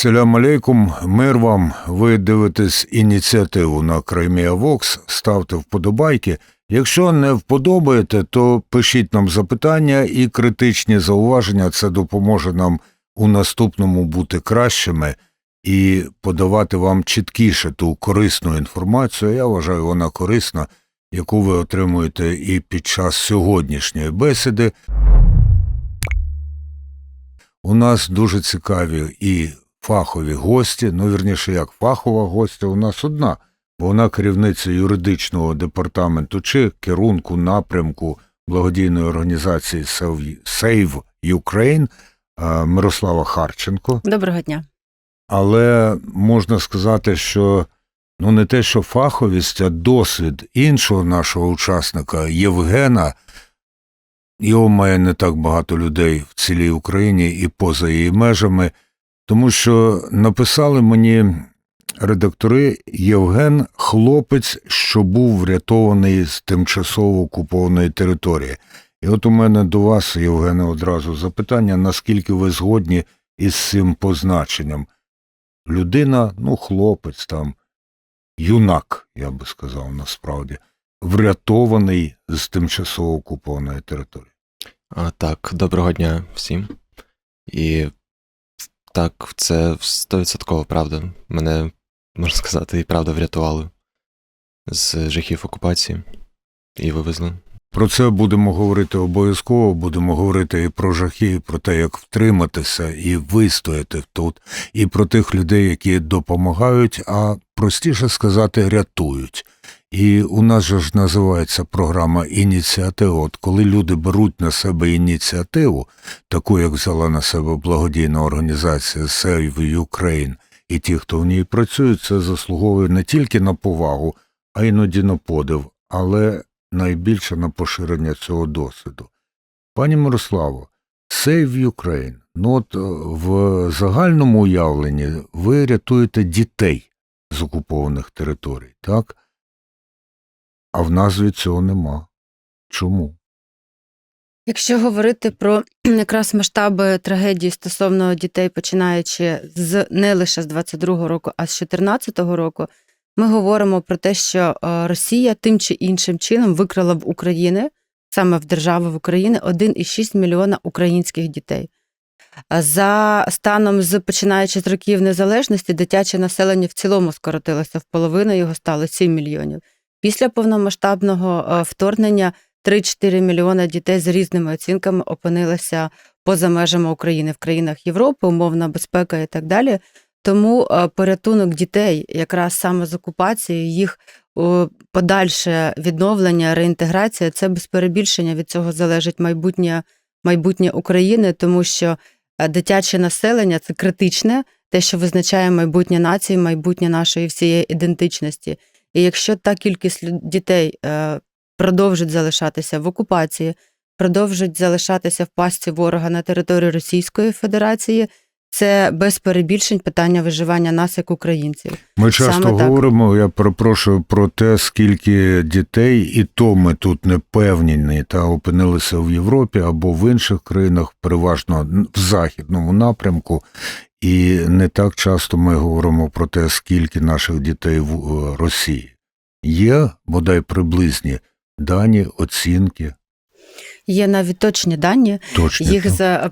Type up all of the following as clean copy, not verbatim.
Ассаляму алейкум, мир вам. Ви дивитесь ініціативу на Crimea Vox, ставте вподобайки. Якщо не вподобаєте, то пишіть нам запитання і критичні зауваження. Це допоможе нам у наступному бути кращими і подавати вам чіткіше ту корисну інформацію. Я вважаю, вона корисна, яку ви отримуєте і під час сьогоднішньої бесіди. У нас дуже цікаві і фахові гості, вірніше, як фахова гостя у нас одна, бо вона керівниця юридичного департаменту чи керунку напрямку благодійної організації Save Ukraine Мирослава Харченко. Доброго дня. Але можна сказати, що не те, що фаховість, а досвід іншого нашого учасника Євгена. Його має не так багато людей в цілій Україні і поза її межами, тому що написали мені редактори: Євген – хлопець, що був врятований з тимчасово окупованої території. І от у мене до вас, Євгене, одразу запитання, наскільки ви згодні із цим позначенням? Людина, хлопець там, юнак, я би сказав насправді, врятований з тимчасово окупованої території. Так, доброго дня всім. І так, це 100% правда. Мене, можна сказати, і правда врятували з жахів окупації і вивезли. Про це будемо говорити обов'язково, будемо говорити і про жахи, і про те, як втриматися і вистояти тут, і про тих людей, які допомагають, а простіше сказати, рятують. І у нас же ж називається програма «Ініціатива». От коли люди беруть на себе ініціативу, таку, як взяла на себе благодійна організація Save Ukraine, і ті, хто в ній працюють, це заслуговує не тільки на повагу, а іноді на подив, але найбільше на поширення цього досвіду. Пані Мирославо, Save Ukraine, в загальному уявленні ви рятуєте дітей з окупованих територій, так? А в назві цього нема. Чому? Якщо говорити про якраз масштаби трагедії стосовно дітей, починаючи не лише з 22-го року, а з 14-го року, ми говоримо про те, що Росія тим чи іншим чином викрала в Україні, саме в держави в Україні, 1,6 мільйона українських дітей. За станом, починаючи з років незалежності, дитяче населення в цілому скоротилося в половину, його стало 7 мільйонів. Після повномасштабного вторгнення 3-4 мільйони дітей з різними оцінками опинилися поза межами України, в країнах Європи, умовна безпека і так далі. Тому порятунок дітей якраз саме з окупації, їх подальше відновлення, реінтеграція – це без перебільшення, від цього залежить майбутнє України, тому що дитяче населення – це критичне, те, що визначає майбутнє нації, майбутнє нашої всієї ідентичності. І якщо та кількість дітей продовжить залишатися в окупації, продовжить залишатися в пастці ворога на території Російської Федерації, це без перебільшень питання виживання нас як українців. Ми часто говоримо, я перепрошую, про те, скільки дітей, і то ми тут не впевнені, опинилися в Європі або в інших країнах, переважно в західному напрямку. І не так часто ми говоримо про те, скільки наших дітей в Росії. Є, бодай, приблизні дані, оцінки? Є навіть точні дані.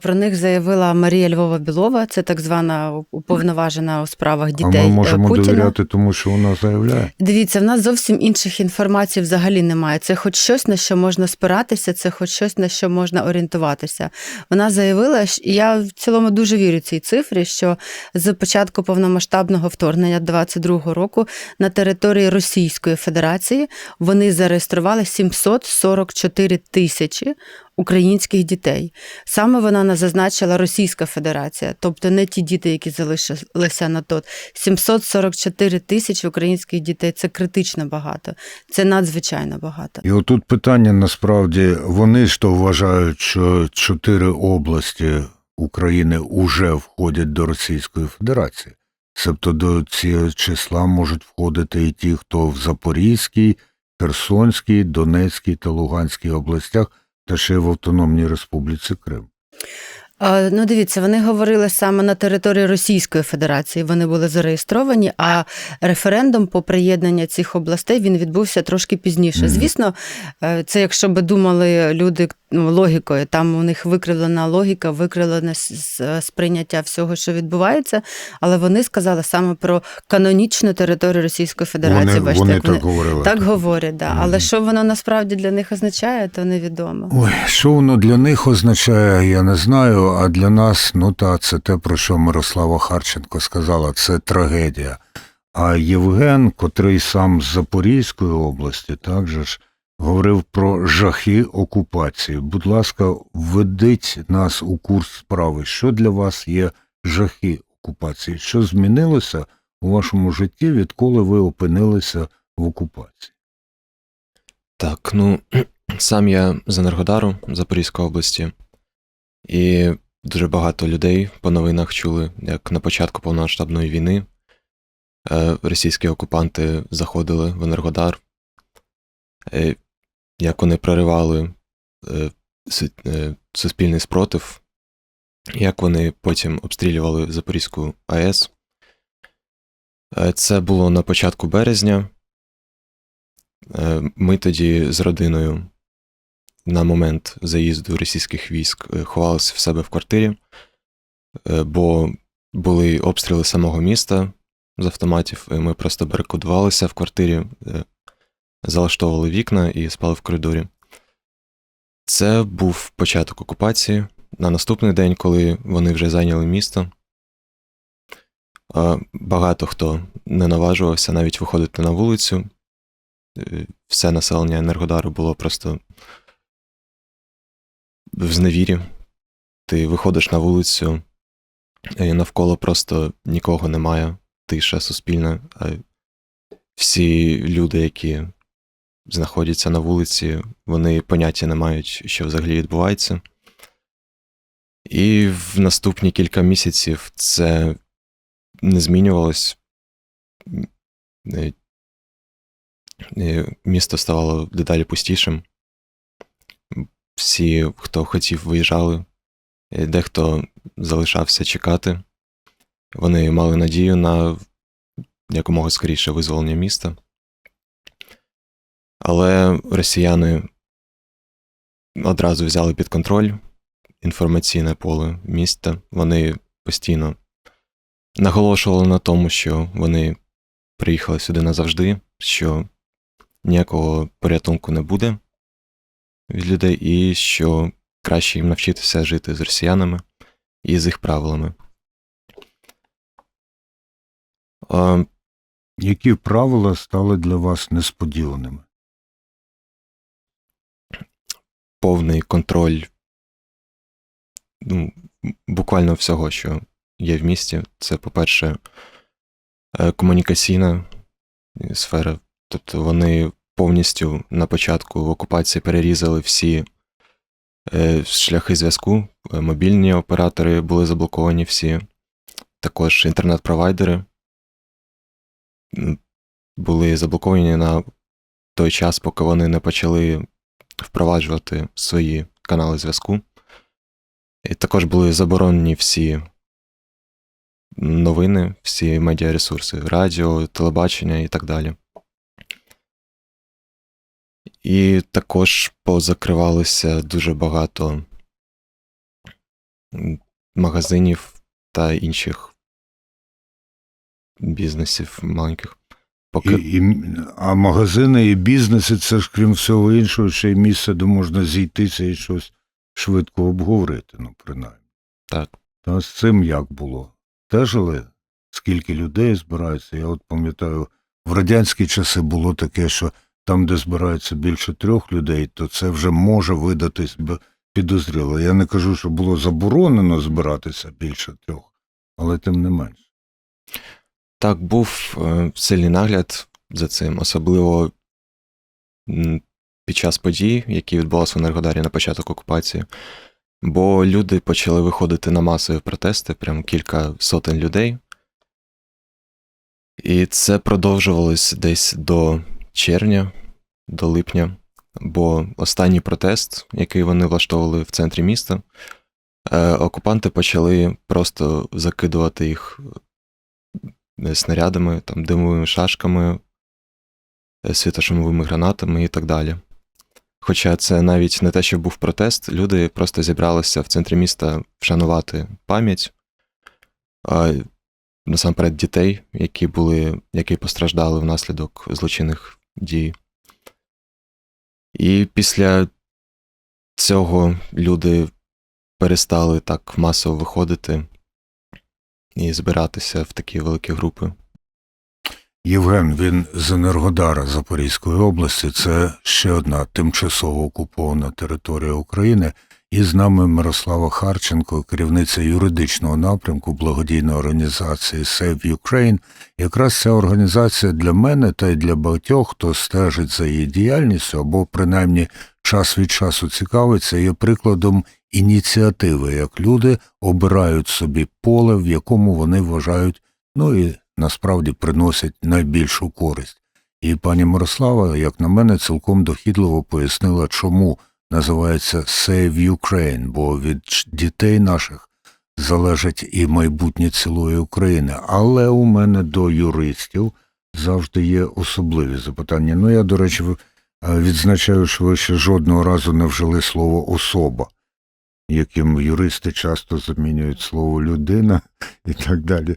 Про них заявила Марія Львова-Білова, це так звана уповноважена у справах дітей Путіна. А ми можемо довіряти тому, що вона заявляє? Дивіться, в нас зовсім інших інформацій взагалі немає. Це хоч щось, на що можна спиратися, це хоч щось, на що можна орієнтуватися. Вона заявила, і я в цілому дуже вірю цій цифрі, що з початку повномасштабного вторгнення 22-го року на території Російської Федерації вони зареєстрували 744 тисячі українських дітей. Саме вона зазначила Російська Федерація, тобто не ті діти, які залишилися на тот. 744 тисячі українських дітей – це критично багато, це надзвичайно багато. І отут питання, насправді, вони ж то вважають, що 4 області України уже входять до Російської Федерації. Тобто до цього числа можуть входити і ті, хто в Запорізькій, Херсонській, Донецькій та Луганській областях, та ще й в Автономній Республіці Крим. Ну, дивіться, вони говорили саме на території Російської Федерації, вони були зареєстровані, а референдум по приєднанню цих областей, він відбувся трошки пізніше. Звісно, це якщо би думали люди логікою, там у них викривлена логіка, викривлене сприйняття всього, що відбувається, але вони сказали саме про канонічну територію Російської Федерації. Бачите, Вони як так говорили. Так говорять, да. Але що воно насправді для них означає, то невідомо. Ой, що воно для них означає, я не знаю, а для нас, це те, про що Мирослава Харченко сказала, це трагедія. А Євген, котрий сам з Запорізької області, також говорив про жахи окупації. Будь ласка, введіть нас у курс справи. Що для вас є жахи окупації? Що змінилося у вашому житті, відколи ви опинилися в окупації? Так, сам я з Енергодару Запорізької області, і дуже багато людей по новинах чули, як на початку повномасштабної війни російські окупанти заходили в Енергодар, як вони проривали суспільний спротив, як вони потім обстрілювали Запорізьку АЕС. Це було на початку березня. Ми тоді з родиною на момент заїзду російських військ ховалися в себе в квартирі, бо були обстріли самого міста з автоматів, і ми просто барикадувалися в квартирі, залаштовували вікна і спали в коридорі. Це був початок окупації. На наступний день, коли вони вже зайняли місто, багато хто не наважувався навіть виходити на вулицю. Все населення Енергодару було просто в зневірі. Ти виходиш на вулицю, і навколо просто нікого немає, тиша суспільна, а всі люди, які знаходяться на вулиці, вони поняття не мають, що взагалі відбувається. І в наступні кілька місяців це не змінювалось. Місто ставало дедалі пустішим. Всі, хто хотів, виїжджали. Дехто залишався чекати. Вони мали надію на якомога скоріше визволення міста. Але росіяни одразу взяли під контроль інформаційне поле міста. Вони постійно наголошували на тому, що вони приїхали сюди назавжди, що ніякого порятунку не буде від людей, і що краще їм навчитися жити з росіянами і з їх правилами. Які правила стали для вас несподіваними? Повний контроль буквально всього, що є в місті. Це, по-перше, комунікаційна сфера. Тобто вони повністю на початку в окупації перерізали всі шляхи зв'язку. Мобільні оператори були заблоковані всі. Також інтернет-провайдери були заблоковані на той час, поки вони не почали впроваджувати свої канали зв'язку. І також були заборонені всі новини, всі медіаресурси, радіо, телебачення і так далі. І також позакривалося дуже багато магазинів та інших бізнесів маленьких. А магазини і бізнеси, це ж, крім всього іншого, ще й місце, де можна зійтися і щось швидко обговорити, принаймні. Так. Та з цим як було? Стежили, скільки людей збирається? Я от пам'ятаю, в радянські часи було таке, що там, де збирається більше 3 людей, то це вже може видатись підозріло. Я не кажу, що було заборонено збиратися більше 3, але тим не менше. Так, був сильний нагляд за цим, особливо під час подій, які відбулися в Енергодарі на початок окупації, бо люди почали виходити на масові протести, прям кілька сотень людей. І це продовжувалось десь до червня, до липня, бо останній протест, який вони влаштовували в центрі міста, Окупанти почали просто закидувати їх снарядами, там, димовими шашками, світошумовими гранатами і так далі. Хоча це навіть не те, що був протест, люди просто зібралися в центрі міста вшанувати пам'ять, насамперед дітей, які постраждали внаслідок злочинних дій. І після цього люди перестали так масово виходити і збиратися в такі великі групи. Євген, він з Енергодара Запорізької області. Це ще одна тимчасово окупована територія України. І з нами Мирослава Харченко, керівниця юридичного напрямку благодійної організації Save Ukraine. Якраз ця організація для мене та й для багатьох, хто стежить за її діяльністю або принаймні час від часу цікавиться, є прикладом ініціативи, як люди обирають собі поле, в якому вони вважають, і насправді приносять найбільшу користь. І пані Мирослава, як на мене, цілком дохідливо пояснила, чому називається Save Ukraine, бо від дітей наших залежить і майбутнє цілої України. Але у мене до юристів завжди є особливі запитання. Я, до речі, відзначаю, що ви ще жодного разу не вжили слово «особа», яким юристи часто замінюють слово «людина» і так далі.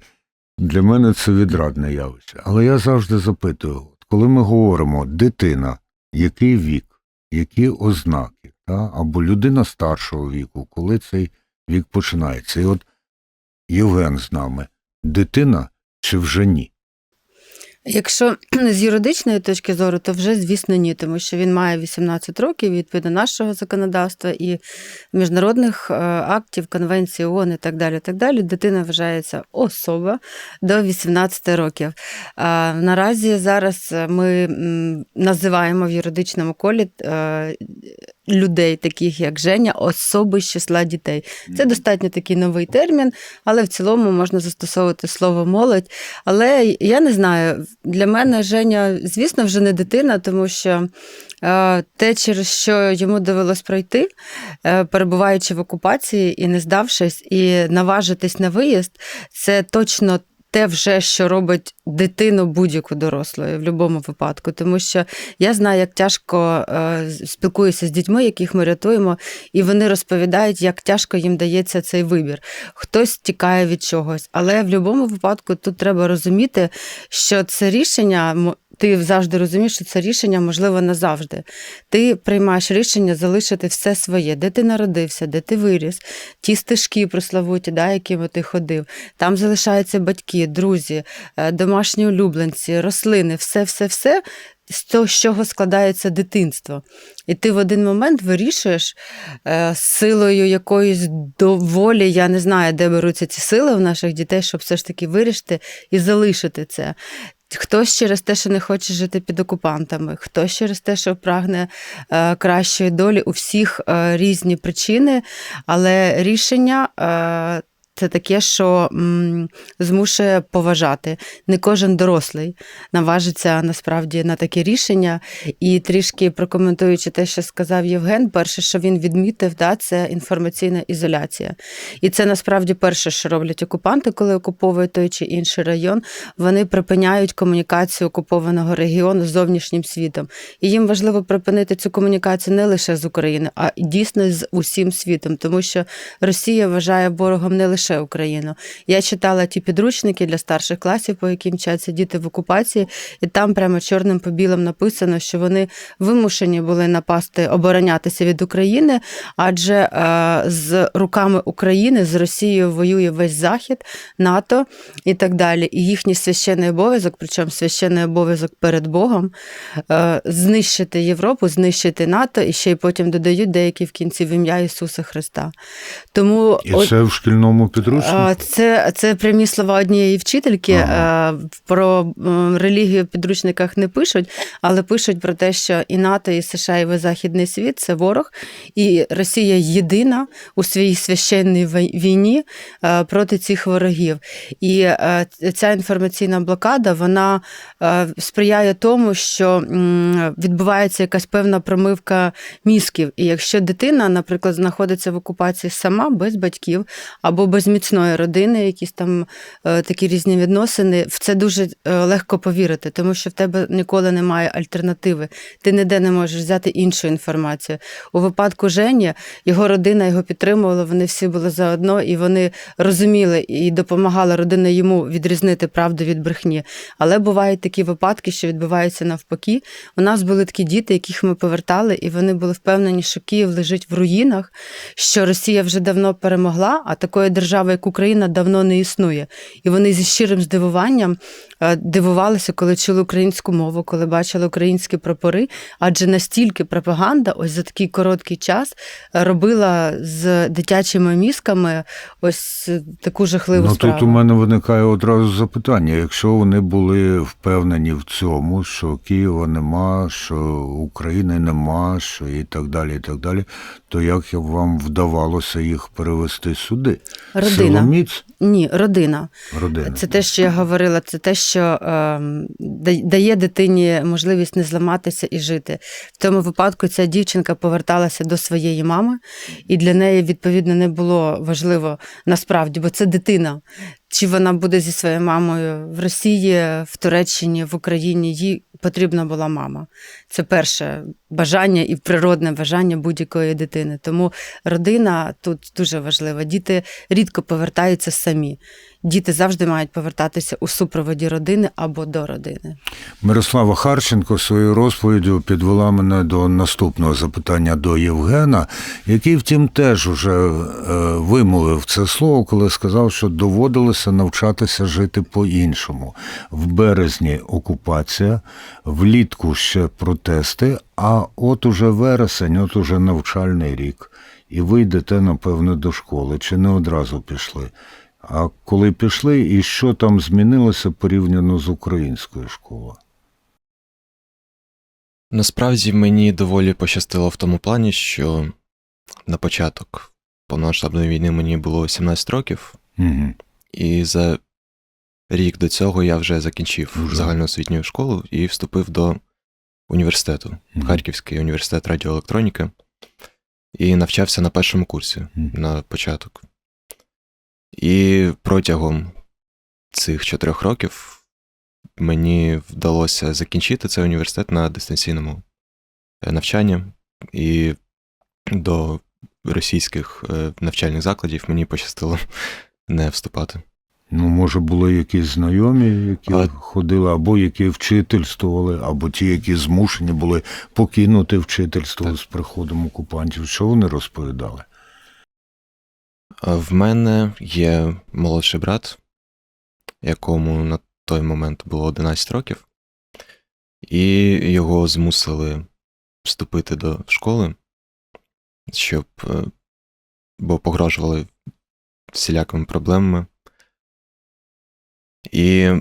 Для мене це відрадне явище. Але я завжди запитую, коли ми говоримо «дитина», який вік, які ознаки, або людина старшого віку, коли цей вік починається. І от Євген з нами. Дитина чи вже ні? Якщо з юридичної точки зору, то вже, звісно, ні, тому що він має 18 років, відповідно нашого законодавства і міжнародних актів, конвенцій ООН і так далі, так далі. Дитина вважається особа до 18 років. Наразі зараз ми називаємо в юридичному колі людей, таких як Женя, особи з числа дітей. Це достатньо такий новий термін, але в цілому можна застосовувати слово «молодь». Але я не знаю, для мене Женя, звісно, вже не дитина, тому що те, через що йому довелось пройти, перебуваючи в окупації і не здавшись, і наважитись на виїзд, це точно те вже, що робить дитину будь-яку дорослою в будь-якому випадку. Тому що я знаю, як тяжко спілкуюся з дітьми, яких ми рятуємо, і вони розповідають, як тяжко їм дається цей вибір. Хтось тікає від чогось. Але в будь-якому випадку тут треба розуміти, що це рішення, ти завжди розумієш, що це рішення можливо назавжди. Ти приймаєш рішення залишити все своє, де ти народився, де ти виріс, ті стежки пресловуті, якими ти ходив. Там залишаються батьки, друзі, домашні улюбленці, рослини, все-все-все, з чого складається дитинство. І ти в один момент вирішуєш силою якоїсь доволі, я не знаю, де беруться ці сили в наших дітей, щоб все ж таки вирішити і залишити це. Хтось через те, що не хоче жити під окупантами, хтось через те, що прагне кращої долі, у всіх різні причини, але рішення це таке, що змушує поважати. Не кожен дорослий наважиться насправді на таке рішення. І трішки прокоментуючи те, що сказав Євген, перше, що він відмітив, це інформаційна ізоляція. І це насправді перше, що роблять окупанти, коли окуповують той чи інший район. Вони припиняють комунікацію окупованого регіону з зовнішнім світом. І їм важливо припинити цю комунікацію не лише з України, а дійсно з усім світом. Тому що Росія вважає ворогом не лише Україну. Я читала ті підручники для старших класів, по яким вчаться діти в окупації, і там прямо чорним по білим написано, що вони вимушені були напасти, оборонятися від України, адже з руками України, з Росією воює весь Захід, НАТО і так далі. І їхній священний обов'язок, причому священний обов'язок перед Богом, знищити Європу, знищити НАТО, і ще й потім додають деякі в кінці в ім'я Ісуса Христа. Тому і це в шкільному підручнику? Це прямі слова однієї вчительки. Ага. Про релігію в підручниках не пишуть, але пишуть про те, що і НАТО, і США, і весь Західний світ – це ворог, і Росія єдина у своїй священній війні проти цих ворогів. І ця інформаційна блокада, вона сприяє тому, що відбувається якась певна промивка мізків. І якщо дитина, наприклад, знаходиться в окупації сама, без батьків, або без міцної родини, якісь там такі різні відносини, в це дуже легко повірити, тому що в тебе ніколи немає альтернативи. Ти ніде не можеш взяти іншу інформацію. У випадку Жені, його родина його підтримувала, вони всі були заодно, і вони розуміли і допомагала родина йому відрізнити правду від брехні. Але бувають такі випадки, що відбуваються навпаки. У нас були такі діти, яких ми повертали, і вони були впевнені, що Київ лежить в руїнах, що Росія вже давно перемогла, а такої держави, як Україна, давно не існує. І вони зі щирим здивуванням дивувалися, коли чули українську мову, коли бачили українські прапори, адже настільки пропаганда ось за такий короткий час робила з дитячими мізками ось таку жахливу справу. Тут у мене виникає одразу запитання. Якщо вони були впевнені в цьому, що Києва нема, що України нема, що і так далі, то як вам вдавалося їх перевести сюди? Родина. Силоміць? Ні, родина. Родина. Це те, що я говорила, це те, що дає дитині можливість не зламатися і жити. В тому випадку ця дівчинка поверталася до своєї мами, і для неї, відповідно, не було важливо насправді, бо це дитина. Чи вона буде зі своєю мамою в Росії, в Туреччині, в Україні, їй потрібна була мама. Це перше бажання і природне бажання будь-якої дитини. Тому родина тут дуже важлива. Діти рідко повертаються самі. Діти завжди мають повертатися у супроводі родини або до родини. Мирослава Харченко своєю розповіддю підвела мене до наступного запитання до Євгена, який, втім, теж уже вимовив це слово, коли сказав, що доводилося навчатися жити по-іншому. В березні окупація, влітку ще протести, а от уже вересень, от уже навчальний рік. І ви йдете, напевно, до школи. Чи не одразу пішли? А коли пішли, і що там змінилося порівняно з українською школою? Насправді мені доволі пощастило в тому плані, що на початок повномасштабної війни мені було 17 років, Угу. і за рік до цього я вже закінчив загальноосвітню школу і вступив до університету, Харківський університет радіоелектроніки, і навчався на першому курсі на початок. І протягом цих 4 років мені вдалося закінчити цей університет на дистанційному навчанні, і до російських навчальних закладів мені пощастило не вступати. Ну, може, були якісь знайомі, які ходили, або які вчительствували, або ті, які змушені були покинути вчительство з приходом окупантів. Що вони розповідали? В мене є молодший брат, якому на той момент було 11 років, і його змусили вступити до школи, бо погрожували всілякими проблемами. І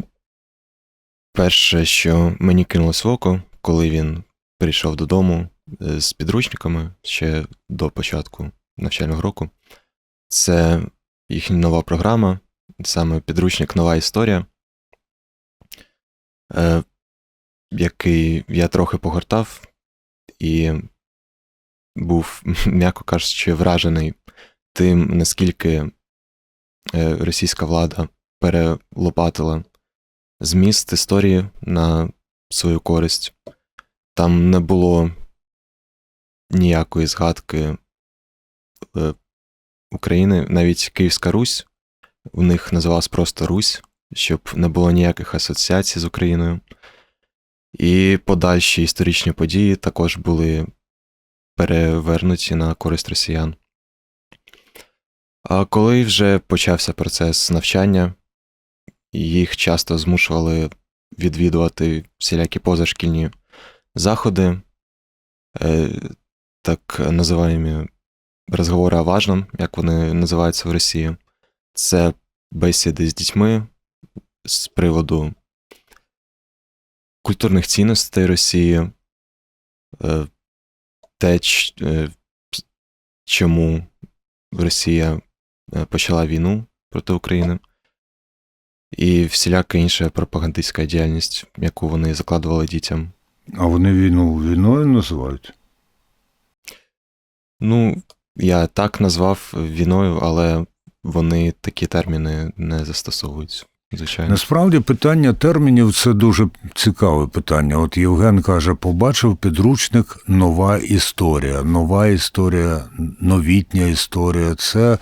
перше, що мені кинулось в око, коли він прийшов додому з підручниками ще до початку навчального року, це їхня нова програма, саме підручник «Нова історія», який я трохи погортав і був, м'яко кажучи, вражений тим, наскільки російська влада перелопатила зміст історії на свою користь. Там не було ніякої згадки України, навіть Київська Русь, у них називалась просто Русь, щоб не було ніяких асоціацій з Україною. І подальші історичні події також були перевернуті на користь росіян. А коли вже почався процес навчання, їх часто змушували відвідувати всілякі позашкільні заходи, так називаємо розговори о важном, як вони називаються в Росії. це бесіди з дітьми з приводу культурних цінностей Росії, те, чому Росія почала війну проти України, і всіляка інша пропагандистська діяльність, яку вони закладували дітям. А вони війну війною називають? Ну, я так назвав війною, але вони такі терміни не застосовують, звичайно. Насправді питання термінів – це дуже цікаве питання. От Євген каже, побачив підручник «Нова історія». Нова історія, новітня історія – це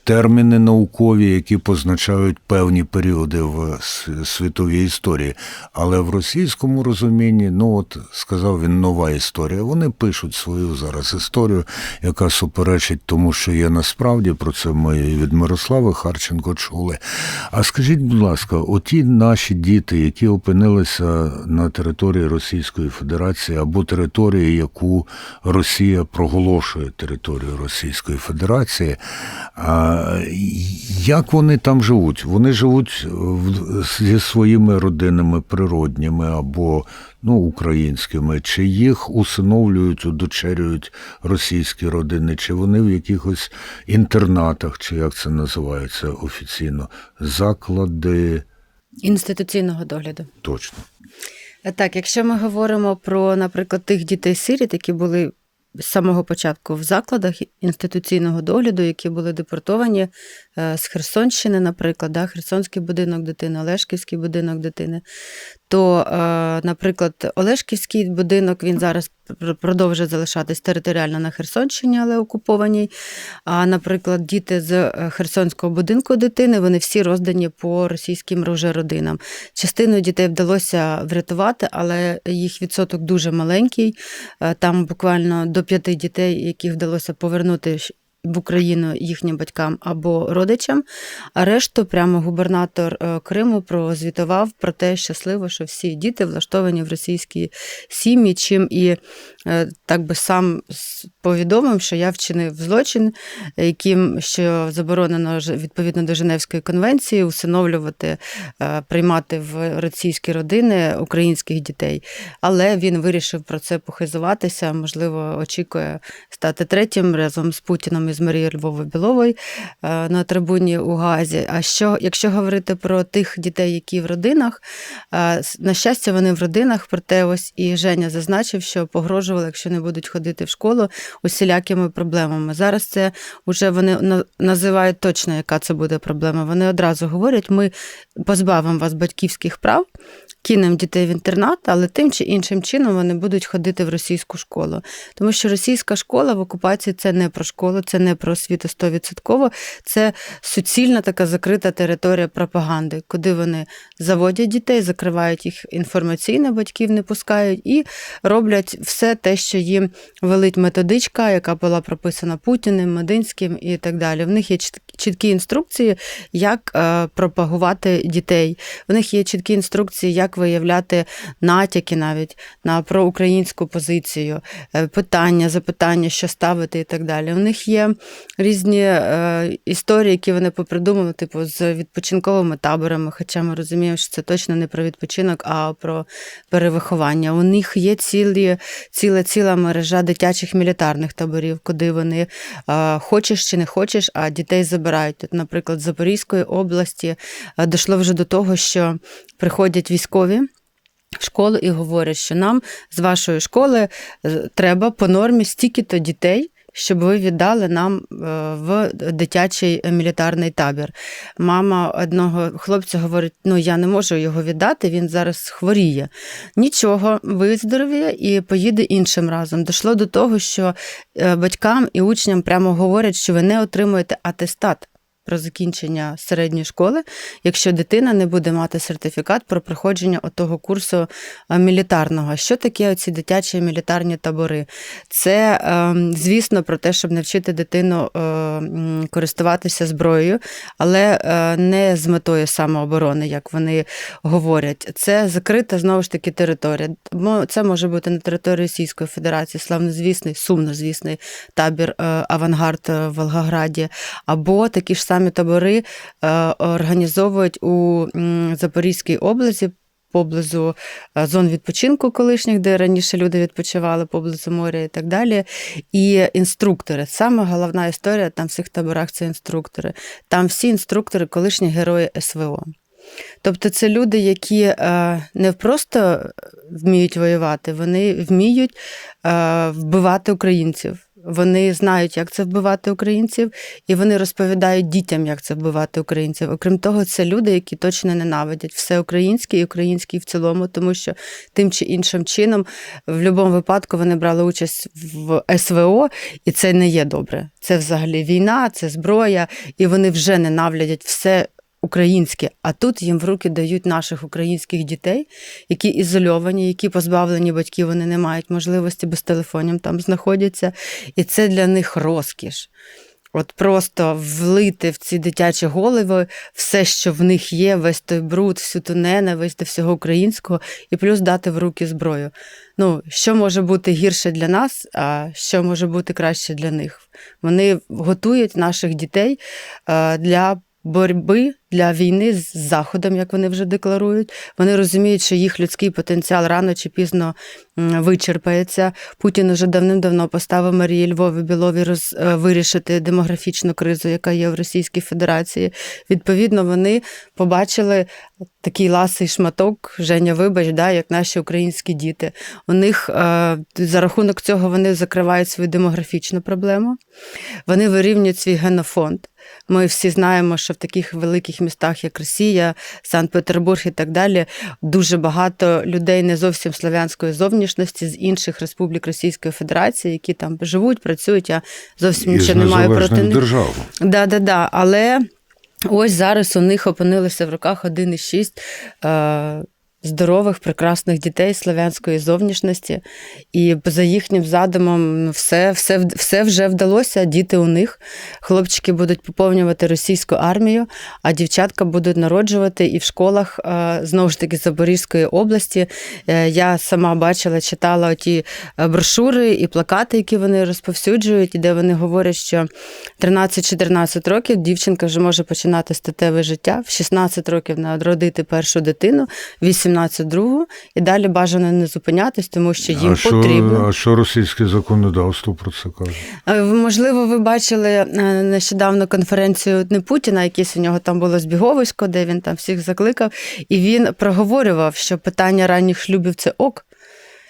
терміни наукові, які позначають певні періоди в світовій історії. Але в російському розумінні, ну от сказав він, нова історія. Вони пишуть свою зараз історію, яка суперечить тому, що є насправді. Про це ми від Мирослави Харченко чули. А скажіть, будь ласка, оті наші діти, які опинилися на території Російської Федерації або території, яку Росія проголошує територією Російської Федерації, як вони там живуть? Вони живуть зі своїми родинами природніми або українськими? Чи їх усиновлюють, удочерюють російські родини? Чи вони в якихось інтернатах, чи як це називається офіційно? Заклади Інституційного догляду. Точно. Так, якщо ми говоримо про, наприклад, тих дітей-сиріт, які були з самого початку в закладах інституційного догляду, які були депортовані з Херсонщини, наприклад, Херсонський будинок дитини, Олешківський будинок дитини, то, наприклад, Олешківський будинок, він зараз продовжує залишатись територіально на Херсонщині, але окупованій. А, наприклад, діти з Херсонського будинку дитини, вони всі роздані по російським вже родинам. Частину дітей вдалося врятувати, але їх відсоток дуже маленький. Там буквально до 5 дітей, яких вдалося повернути в Україну їхнім батькам або родичам, а решту прямо губернатор Криму прозвітував про те щасливо, що всі діти влаштовані в російські сім'ї, чим і так би сам повідомив, що я вчинив злочин, яким, що заборонено відповідно до Женевської конвенції усиновлювати, приймати в російські родини українських дітей. Але він вирішив про це похизуватися, можливо, очікує стати третім разом з Путіним і з Марією Львовою-Біловою на трибуні у Гаазі. А якщо говорити про тих дітей, які в родинах, на щастя, вони в родинах, проте ось і Женя зазначив, що погрожували, якщо не будуть ходити в школу, усілякими проблемами. Зараз це вже вони називають точно, яка це буде проблема. Вони одразу говорять, ми позбавимо вас батьківських прав, кинемо дітей в інтернат, але тим чи іншим чином вони будуть ходити в російську школу. Тому що російська школа в окупації – це не про школу, це не про освіту 100%, це суцільна така закрита територія пропаганди, куди вони заводять дітей, закривають їх інформаційно, батьків не пускають і роблять все те, що їм велить методичка, яка була прописана Путіним, Мединським і так далі. В них є чіткі інструкції, як пропагувати дітей. В них є чіткі інструкції, як виявляти натяки навіть на проукраїнську позицію, питання, запитання, що ставити і так далі. У них є різні історії, які вони попридумали, типу з відпочинковими таборами, хоча ми розуміємо, що це точно не про відпочинок, а про перевиховання. У них є ціла мережа дитячих мілітарних таборів, куди вони хочеш чи не хочеш, а дітей забирають. Тут, наприклад, з Запорізької області дійшло вже до того, що приходять військові в школу і говорять, що нам з вашої школи треба по нормі стільки-то дітей, щоб ви віддали нам в дитячий мілітарний табір. Мама одного хлопця говорить, я не можу його віддати, він зараз хворіє. Нічого, виздоровіє і поїде іншим разом. Дійшло до того, що батькам і учням прямо говорять, що ви не отримуєте атестат про закінчення середньої школи, якщо дитина не буде мати сертифікат про проходження отого курсу мілітарного. Що таке оці дитячі мілітарні табори? Це, звісно, про те, щоб навчити дитину користуватися зброєю, але не з метою самооборони, як вони говорять. Це закрита, знову ж таки, територія. Це може бути на території Російської Федерації, славнозвісний, сумнозвісний табір «Авангард» в Волгограді, або такі ж самі самі табори організовують у Запорізькій області, поблизу зон відпочинку колишніх, де раніше люди відпочивали, поблизу моря і так далі. І інструктори. Саме головна історія там в цих таборах – це інструктори. Там всі інструктори – колишні герої СВО. Тобто це люди, які не просто вміють воювати, вони вміють вбивати українців. Вони знають, як це вбивати українців, і вони розповідають дітям, як це вбивати українців. Окрім того, це люди, які точно ненавидять все українське і українське в цілому, тому що тим чи іншим чином в будь-якому випадку вони брали участь в СВО, і це не є добре. Це взагалі війна, це зброя, і вони вже ненавидять все українське, а тут їм в руки дають наших українських дітей, які ізольовані, які позбавлені батьків, вони не мають можливості, без телефонів там знаходяться, і це для них розкіш. От просто влити в ці дитячі голови все, що в них є, весь той бруд, всю ту ненависть до всього українського, і плюс дати в руки зброю. Ну, що може бути гірше для нас, а що може бути краще для них? Вони готують наших дітей для боротьби, для війни з Заходом, як вони вже декларують. Вони розуміють, що їх людський потенціал рано чи пізно вичерпається. Путін уже давним-давно поставив Марії Львові Біловій вирішити демографічну кризу, яка є в Російській Федерації. Відповідно, вони побачили такий ласий шматок, Женя, вибач, да, як наші українські діти. У них за рахунок цього вони закривають свою демографічну проблему. Вони вирівнюють свій генофонд. Ми всі знаємо, що в таких великих містах, як Росія, Санкт-Петербург і так далі, дуже багато людей не зовсім славянської зовнішності з інших республік Російської Федерації, які там живуть, працюють, я зовсім нічого не маю проти них. держав. Да. Але ось зараз у них опинилися в руках 1,6 здорових, прекрасних дітей славянської зовнішності. І за їхнім задумом все вже вдалося, діти у них. Хлопчики будуть поповнювати російську армію, а дівчатка будуть народжувати і в школах, знову ж таки, Запорізької області. Я сама бачила, читала ті брошури і плакати, які вони розповсюджують, і де вони говорять, що 13-14 років дівчинка вже може починати статеве життя, в 16 років народити першу дитину, 18 другу, і далі бажано не зупинятись, тому що їм потрібно. А що російське законодавство про це каже? Можливо, ви бачили нещодавно конференцію не Путіна, якесь у нього там було збіговисько, де він там всіх закликав, і він проговорював, що питання ранніх шлюбів – це ок,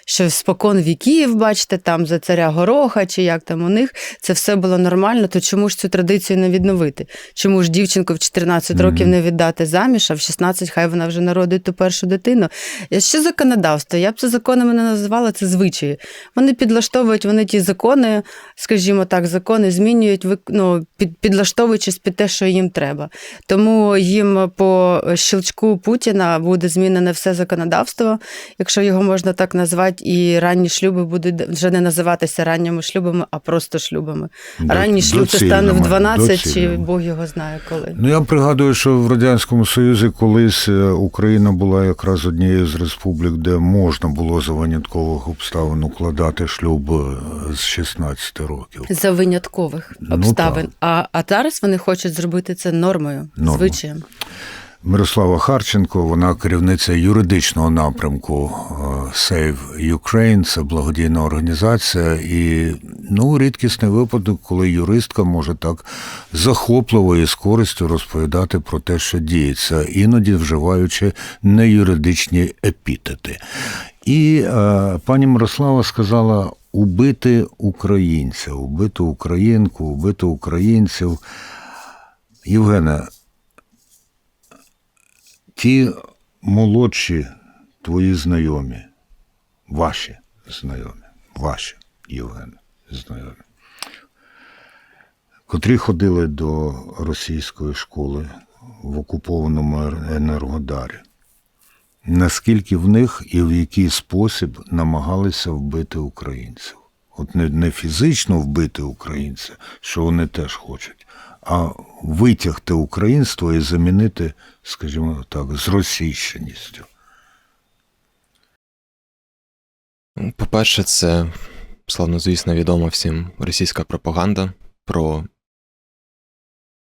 що спокон віків, бачите, там за царя Гороха, чи як там у них, це все було нормально, то чому ж цю традицію не відновити? Чому ж дівчинку в 14 років не віддати заміж, а в 16 хай вона вже народить ту першу дитину? Що законодавство? Я б це законами не називала, це звичаї. Вони підлаштовують, вони ті закони, скажімо так, закони змінюють, підлаштовуючись під те, що їм треба. Тому їм по щелчку Путіна буде змінене все законодавство, якщо його можна так назвати, і ранні шлюби будуть вже не називатися ранніми шлюбами, а просто шлюбами. Ранній шлюб це стане в 12, чи Бог його знає коли. Ну, я пригадую, що в Радянському Союзі колись Україна була якраз однією з республік, де можна було за виняткових обставин укладати шлюб з 16 років. За виняткових обставин. А зараз вони хочуть зробити це нормою, звичаєм. Мирослава Харченко, вона керівниця юридичного напрямку Save Ukraine, це благодійна організація, і рідкісний випадок, коли юристка може так захопливо і з користю розповідати про те, що діється, іноді вживаючи неюридичні епітети. І пані Мирослава сказала: убити українця, убити українку, убити українців. Євгене, ті молодші твої знайомі, ваші, Євгене, знайомі, котрі ходили до російської школи в окупованому Енергодарі, наскільки в них і в який спосіб намагалися вбити українців? От не фізично вбити українця, що вони теж хочуть, а витягти українство і замінити, скажімо так, зросійщеністю. По-перше, це славнозвісно відома всім російська пропаганда про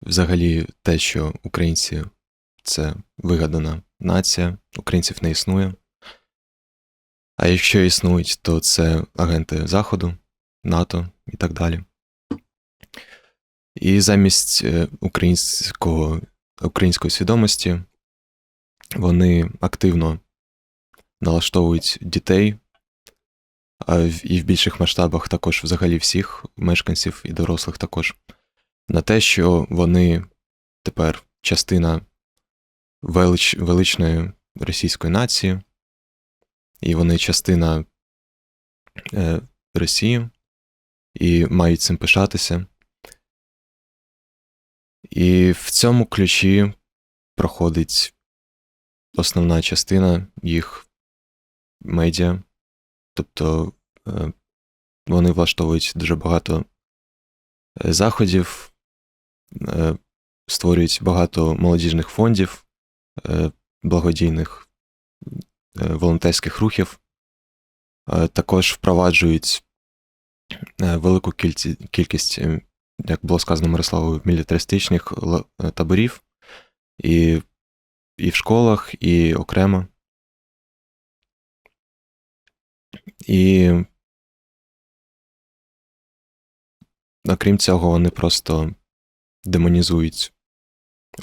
взагалі те, що українці – це вигадана нація, українців не існує. А якщо існують, то це агенти Заходу, НАТО і так далі. І замість української свідомості вони активно налаштовують дітей, і в більших масштабах також взагалі всіх мешканців і дорослих також, на те, що вони тепер частина величної російської нації, і вони частина Росії, і мають цим пишатися. І в цьому ключі проходить основна частина їх медіа. Тобто вони влаштовують дуже багато заходів, створюють багато молодіжних фондів, благодійних волонтерських рухів, також впроваджують велику кількість, як було сказано Мирославою, мілітаристичних таборів і в школах, і окремо. І окрім цього, вони просто демонізують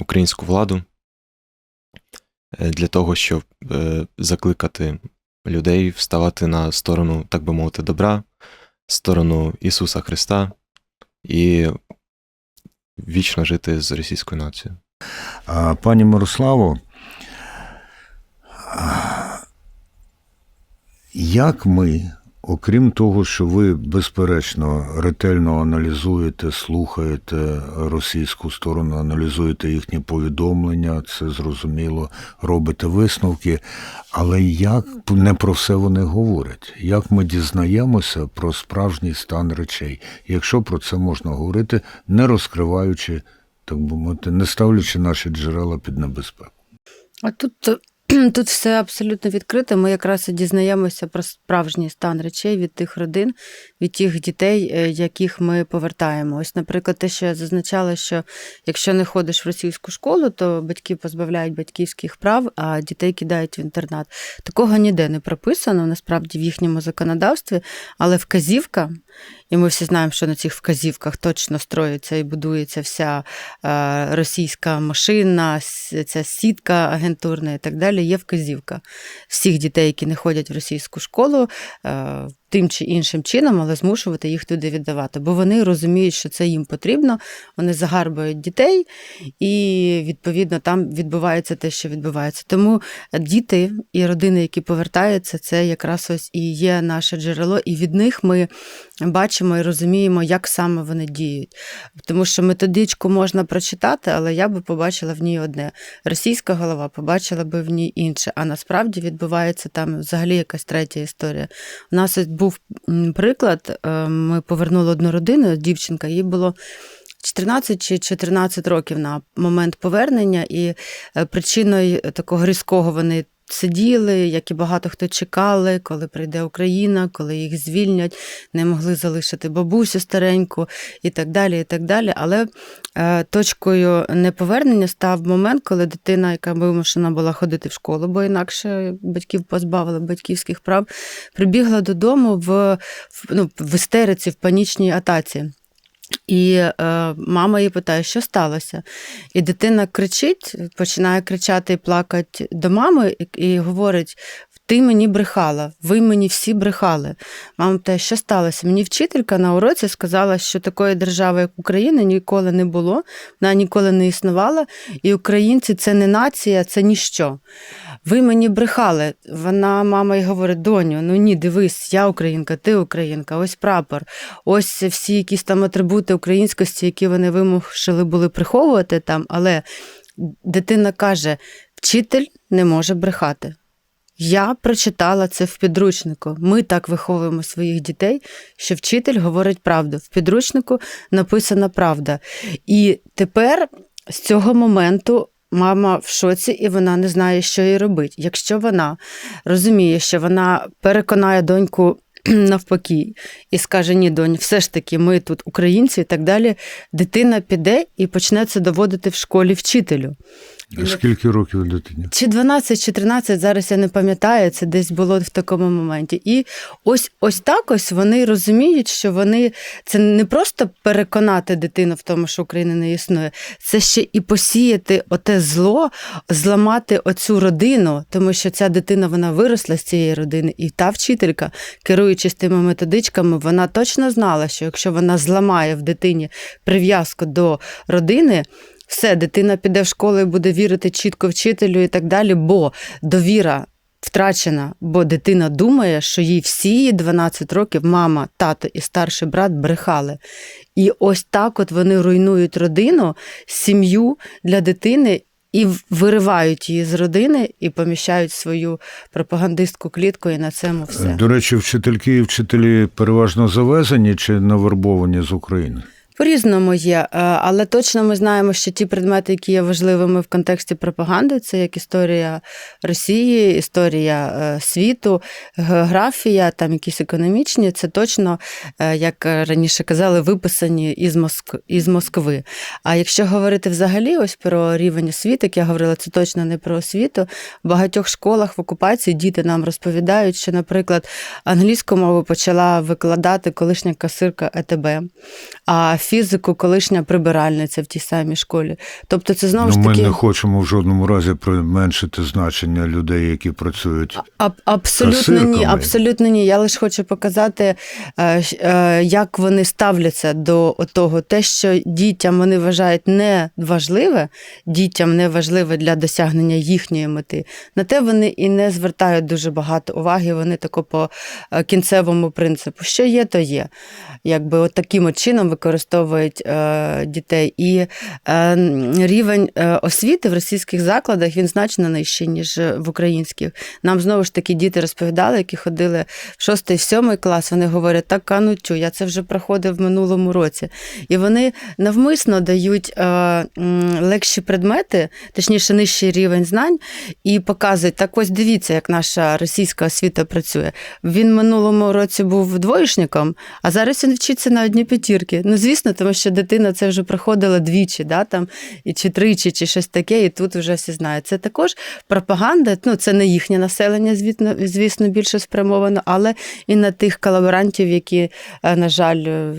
українську владу для того, щоб закликати людей вставати на сторону, так би мовити, добра, сторону Ісуса Христа і вічно жити з російською нацією. Пані Мирославо, як ми, окрім того, що ви, безперечно, ретельно аналізуєте, слухаєте російську сторону, аналізуєте їхні повідомлення, це зрозуміло, робите висновки, але як не про все вони говорять? Як ми дізнаємося про справжній стан речей, якщо про це можна говорити, не розкриваючи, так би мовити, не ставлячи наші джерела під небезпеку? А тут все абсолютно відкрите. Ми якраз і дізнаємося про справжній стан речей від тих родин, від тих дітей, яких ми повертаємо. Ось, наприклад, те, що я зазначала, що якщо не ходиш в російську школу, то батьки позбавляють батьківських прав, а дітей кидають в інтернат. Такого ніде не прописано, насправді, в їхньому законодавстві, але вказівка, і ми всі знаємо, що на цих вказівках точно строїться і будується вся російська машина, ця сітка агентурна і так далі, є вказівка всіх дітей, які не ходять в російську школу, тим чи іншим чином, але змушувати їх туди віддавати. Бо вони розуміють, що це їм потрібно, вони загарбують дітей, і, відповідно, там відбувається те, що відбувається. Тому діти і родини, які повертаються, це якраз ось і є наше джерело, і від них ми бачимо і розуміємо, як саме вони діють. Тому що методичку можна прочитати, але я би побачила в ній одне. Російська голова побачила би в ній інше, а насправді відбувається там взагалі якась третя історія. У нас був приклад, ми повернули одну родину, дівчинка, їй було 14 чи 14 років на момент повернення, і причиною такого різкого вони сиділи, як і багато хто чекали, коли прийде Україна, коли їх звільнять, не могли залишити бабусю стареньку і так далі, і так далі. Але точкою неповернення став момент, коли дитина, яка вимушена була ходити в школу, бо інакше батьків позбавили батьківських прав, прибігла додому в істериці, в панічній атаці. І мама її питає, що сталося? І дитина кричить, починає кричати і плакати до мами і говорить: ти мені брехала, ви мені всі брехали. Мама питає, що сталося? Мені вчителька на уроці сказала, що такої держави, як Україна, ніколи не було, вона ніколи не існувала, і українці – це не нація, це ніщо. Ви мені брехали. Мама їй говорить: доню, ну ні, дивись, я українка, ти українка, ось прапор, ось всі якісь там атрибути українськості, які вони вимушені були приховувати там, але дитина каже: вчитель не може брехати. Я прочитала це в підручнику. Ми так виховуємо своїх дітей, що вчитель говорить правду. В підручнику написана правда. І тепер з цього моменту мама в шоці, і вона не знає, що їй робити. Якщо вона розуміє, що вона переконає доньку навпаки і скаже: ні, донь, все ж таки ми тут українці і так далі, дитина піде і почне це доводити в школі вчителю. Скільки років дитині? Чи 12, чи 13, зараз я не пам'ятаю, це десь було в такому моменті. І ось так ось вони розуміють, що вони, це не просто переконати дитину в тому, що Україна не існує, це ще і посіяти оте зло, зламати оцю родину, тому що ця дитина, вона виросла з цієї родини, і та вчителька, керуючись тими методичками, вона точно знала, що якщо вона зламає в дитині прив'язку до родини, все, дитина піде в школу і буде вірити чітко вчителю і так далі, бо довіра втрачена, бо дитина думає, що їй всі 12 років мама, тато і старший брат брехали. І ось так от вони руйнують родину, сім'ю для дитини і виривають її з родини і поміщають свою пропагандистську клітку, і на цьому все. До речі, вчительки і вчителі переважно завезені чи навербовані з України? По-різному є, але точно ми знаємо, що ті предмети, які є важливими в контексті пропаганди, це як історія Росії, історія світу, географія, там якісь економічні, це точно, як раніше казали, виписані із Москви. А якщо говорити взагалі ось про рівень освіти, як я говорила, це точно не про освіту. В багатьох школах в окупації діти нам розповідають, що, наприклад, англійську мову почала викладати колишня касирка ЕТБ, а фізику колишня прибиральниця в тій самій школі. Тобто це знову ж таки... Ми не хочемо в жодному разі применшити значення людей, які працюють Абсолютно ні. Я лише хочу показати, як вони ставляться до того. Те, що дітям вони вважають неважливе, дітям неважливе для досягнення їхньої мети, на те вони і не звертають дуже багато уваги, вони тако по кінцевому принципу. Що є, то є. Якби от таким чином використовують дітей. І рівень освіти в російських закладах, він значно нижчий, ніж в українських. Нам знову ж таки діти розповідали, які ходили в 6 і 7 клас, вони говорять: так, канутю, я це вже проходив в минулому році. І вони навмисно дають легші предмети, точніше, нижчий рівень знань, і показують: так ось дивіться, як наша російська освіта працює. Він в минулому році був двоєшником, а зараз він вчиться на одні п'ятірки. Ну, звісно, тому що дитина це вже проходила двічі, да, там, чи тричі, чи щось таке, і тут вже всі знають. Це також пропаганда, ну, це не їхнє населення, звісно, більше спрямовано, але і на тих колаборантів, які, на жаль,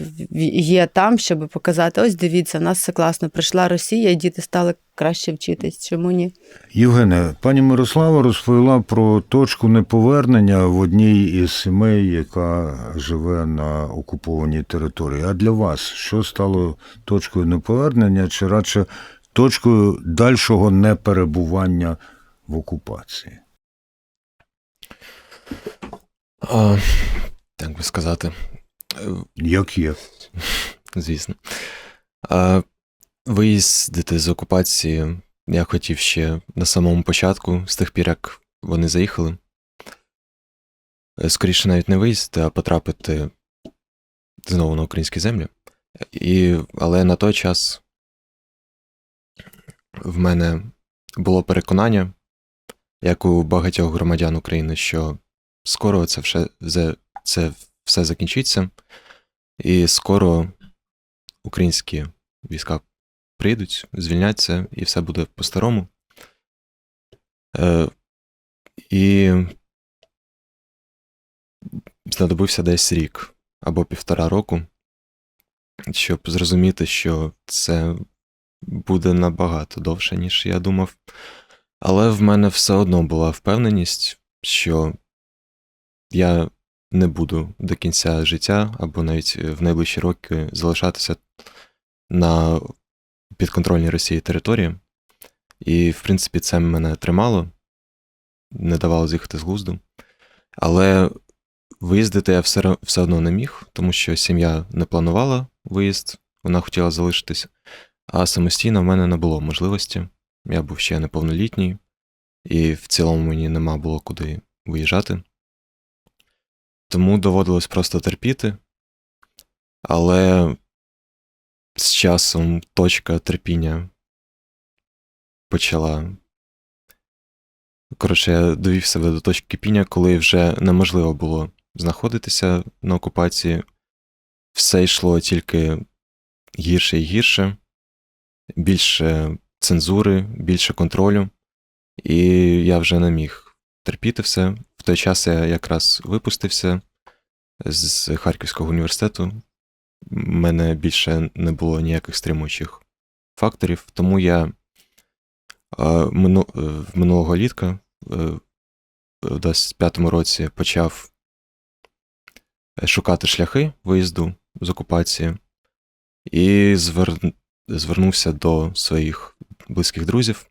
є там, щоб показати: ось дивіться, в нас все класно, прийшла Росія, і діти стали краще вчитись. Чому ні? Євгене, пані Мирослава розповіла про точку неповернення в одній із сімей, яка живе на окупованій території. А для вас що стало точкою неповернення, чи радше точкою дальшого неперебування в окупації? Так би сказати. Як є? Звісно. Виїздити з окупації я хотів ще на самому початку, з тих пір, як вони заїхали. Скоріше навіть не виїздити, а потрапити знову на українські землі. Але на той час в мене було переконання, як у багатьох громадян України, що скоро це все закінчиться, і скоро українські війська прийдуть, звільняться, і все буде по-старому. І знадобився десь рік або 1,5 року, щоб зрозуміти, що це буде набагато довше, ніж я думав. Але в мене все одно була впевненість, що я не буду до кінця життя або навіть в найближчі роки залишатися на підконтрольній Росії території. І, в принципі, це мене тримало, не давало з'їхати з глузду. Але виїздити я все одно не міг, тому що сім'я не планувала виїзд, вона хотіла залишитись, а самостійно в мене не було можливості. Я був ще неповнолітній, і в цілому мені нема було куди виїжджати. Тому доводилось просто терпіти, але з часом точка терпіння почала. Коротше, я довів себе до точки кипіння, коли вже неможливо було знаходитися на окупації. Все йшло тільки гірше і гірше, більше цензури, більше контролю. І я вже не міг терпіти все. В той час я якраз випустився з Харківського університету. У мене більше не було ніяких стримуючих факторів, тому я минулого літка, в 25-му році, почав шукати шляхи виїзду з окупації і звернувся до своїх близьких друзів,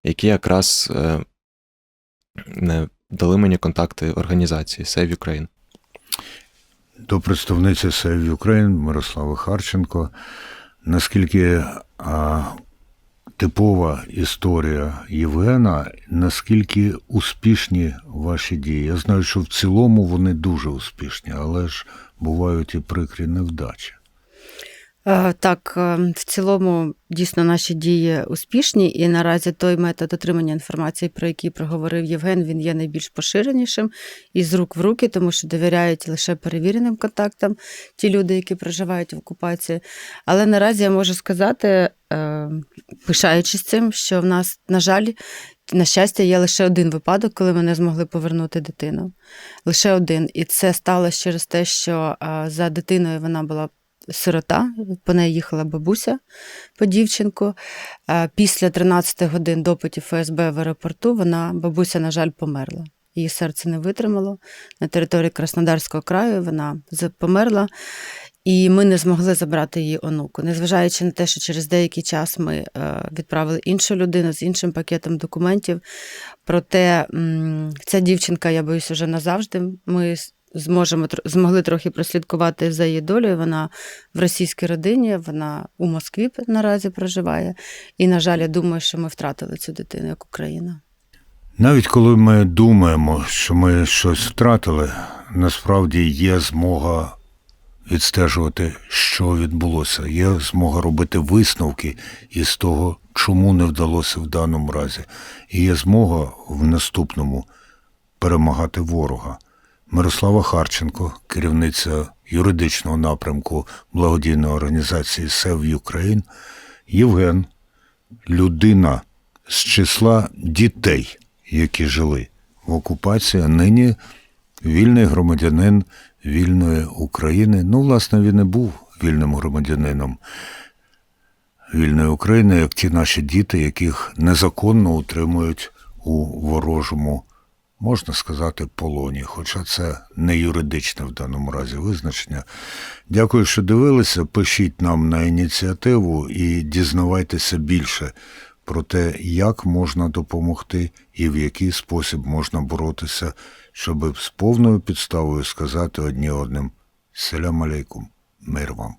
які якраз дали мені контакти організації Save Ukraine. До представниці Save Ukraine Мирослави Харченко. Наскільки типова історія Євгена, наскільки успішні ваші дії? Я знаю, що в цілому вони дуже успішні, але ж бувають і прикрі невдачі. Так, в цілому, дійсно, наші дії успішні, і наразі той метод отримання інформації, про який проговорив Євген, він є найбільш поширенішим і з рук в руки, тому що довіряють лише перевіреним контактам ті люди, які проживають в окупації. Але наразі я можу сказати, пишаючись цим, що в нас, на жаль, на щастя, є лише один випадок, коли ми не змогли повернути дитину. Лише один. І це сталося через те, що за дитиною вона була сирота, по неї їхала бабуся по дівчинку. Після 13 годин допитів ФСБ в аеропорту бабуся, на жаль, померла. Її серце не витримало. На території Краснодарського краю вона померла, і ми не змогли забрати її онуку. Незважаючи на те, що через деякий час ми відправили іншу людину з іншим пакетом документів. Проте ця дівчинка, я боюсь, вже назавжди. Ми змогли трохи прослідкувати за її долею. Вона в російській родині, вона у Москві наразі проживає. І, на жаль, я думаю, що ми втратили цю дитину як Україна. Навіть коли ми думаємо, що ми щось втратили, насправді є змога відстежувати, що відбулося. Є змога робити висновки із того, чому не вдалося в даному разі. І є змога в наступному перемагати ворога. Мирослава Харченко, керівниця юридичного напрямку благодійної організації Save Ukraine. Євген, людина з числа дітей, які жили в окупації, а нині вільний громадянин вільної України. Ну, власне, він і був вільним громадянином вільної України, як ті наші діти, яких незаконно утримують у ворожому, можна сказати, полоні, хоча це не юридичне в даному разі визначення. Дякую, що дивилися. Пишіть нам на ініціативу і дізнавайтеся більше про те, як можна допомогти і в який спосіб можна боротися, щоб з повною підставою сказати одні одним «Селям алейкум, мир вам».